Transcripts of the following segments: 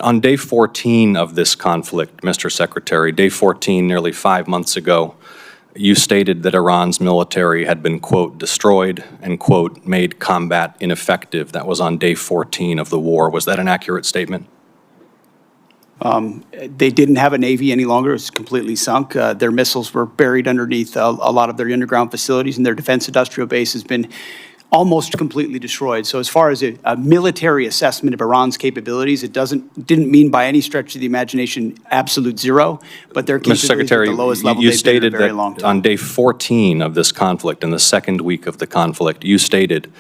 On day 14 of this conflict, Mr. Secretary, day 14, nearly 5 months ago, you stated that Iran's military had been, quote, destroyed and, quote, made combat ineffective. That was on day 14 of the war. Was that an accurate statement? They didn't have a Navy any longer. It's completely sunk. Their missiles were buried underneath a lot of their underground facilities, and their defense industrial base has been almost completely destroyed. So as far as a military assessment of Iran's capabilities, it didn't mean by any stretch of the imagination absolute zero, but their capabilities Mr. Secretary, at the lowest level you they've been in a stated very that long time. on day 14 of this conflict, in the second week of the conflict, you stated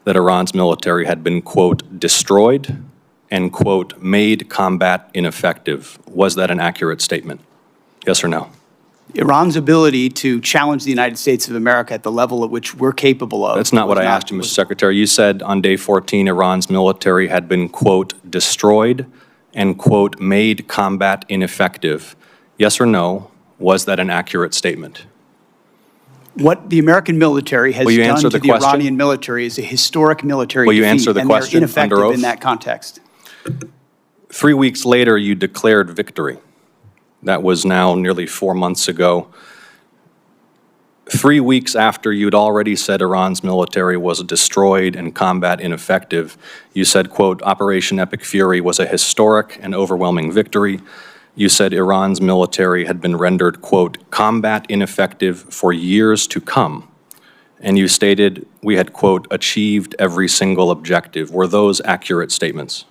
that Iran's military had been, quote, destroyed and, quote, made combat ineffective. Was that an accurate statement? Yes or no? Iran's ability to challenge the United States of America at the level at which we're capable of. That's not what I asked you, Mr. Secretary. You said on day 14, Iran's military had been, quote, destroyed and, quote, made combat ineffective. Yes or no? Was that an accurate statement? What the American military has done to the question? Iranian military is a historic military Will you defeat, answer the and question they're ineffective under oath? in that context. 3 weeks later, you declared victory. That was now nearly 4 months ago. 3 weeks after you'd already said Iran's military was destroyed and combat ineffective, you said, quote, Operation Epic Fury was a historic and overwhelming victory. You said Iran's military had been rendered, quote, combat ineffective for years to come. And you stated we had, quote, achieved every single objective. Were those accurate statements?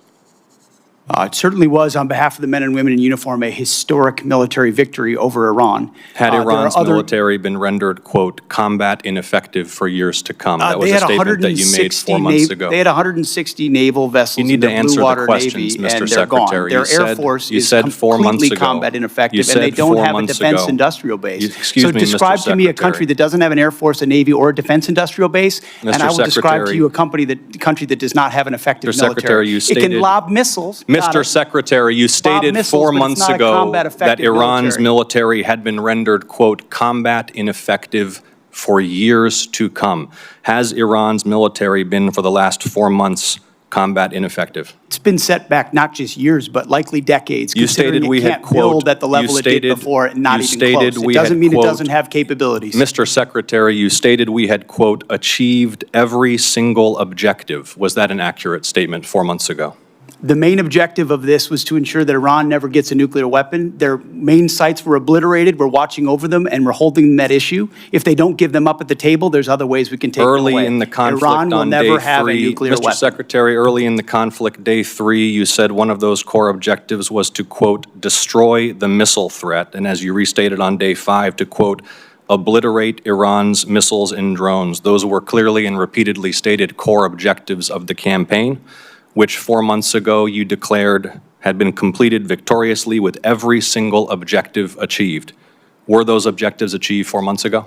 It certainly was, on behalf of the men and women in uniform, a historic military victory over Iran. Had Iran's military been rendered, quote, combat ineffective for years to come? That was a statement that you made 4 months ago. They had 160 naval vessels You need in to the answer Blue Water the questions, Navy, Mr. and they're gone. Secretary. Their Air Force is 4 months completely ago. combat ineffective, You and they said don't 4 have a months defense ago. industrial base. Excuse So me, Mr. describe to me a country Secretary. that doesn't have an Air Force, a Navy, or a defense industrial base, and I will describe Secretary. to you a country that does not have an effective Mr. military. Secretary, you It stated- can lob missiles. Mr. Secretary, you stated missiles, 4 but it's months not a ago combat-effective that Iran's military. military had been rendered, quote, combat ineffective for years to come. Has Iran's military been, for the last 4 months, combat ineffective? It's been set back not just years, but likely decades. You stated we had, can't quote, build at the level it did before, and not even close. It doesn't mean it doesn't have capabilities. Mr. Secretary, you stated we had, quote, achieved every single objective. Was that an accurate statement 4 months ago? The main objective of this was to ensure that Iran never gets a nuclear weapon. Their main sites were obliterated. We're watching over them, and we're holding that issue. If they don't give them up at the table, there's other ways we can take them away. Early in the conflict Iran will on never day have a 3, nuclear Mr. weapon. Secretary, early in the conflict, day 3, you said one of those core objectives was to, quote, destroy the missile threat, and as you restated on day 5, to, quote, obliterate Iran's missiles and drones. Those were clearly and repeatedly stated core objectives of the campaign, which 4 months ago you declared had been completed victoriously with every single objective achieved. Were those objectives achieved 4 months ago?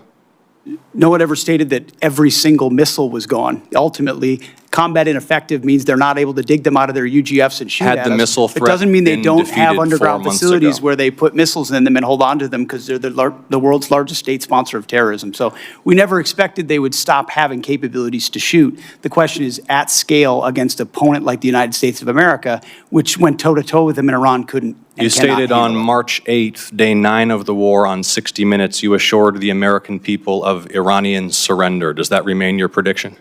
No one ever stated that every single missile was gone. Ultimately, combat ineffective means they're not able to dig them out of their UGFs and shoot Had at the us. missile It threat doesn't mean they been don't have defeated underground 4 months facilities ago? where they put missiles in them and hold on to them because they're the world's largest state sponsor of terrorism. So we never expected they would stop having capabilities to shoot. The question is at scale against an opponent like the United States of America, which went toe-to-toe with them, and Iran couldn't. You stated on March 8th, day 9 of the war, on 60 Minutes, you assured the American people of Iranian surrender. Does that remain your prediction?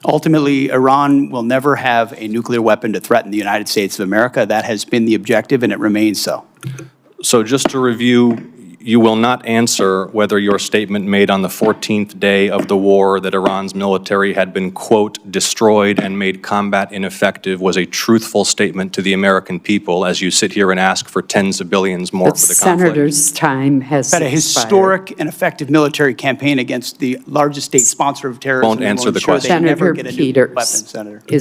Ultimately, Iran will never have a nuclear weapon to threaten the United States of America. That has been the objective, and it remains so. So just to review, you will not answer whether your statement made on the 14th day of the war that Iran's military had been, quote, destroyed and made combat ineffective was a truthful statement to the American people as you sit here and ask for tens of billions more for the conflict. Senator's time has Had a expired. historic and effective military campaign against the largest state sponsor of terrorism. Won't answer the question. They never Senator get a Peters nuclear weapon, Senator. is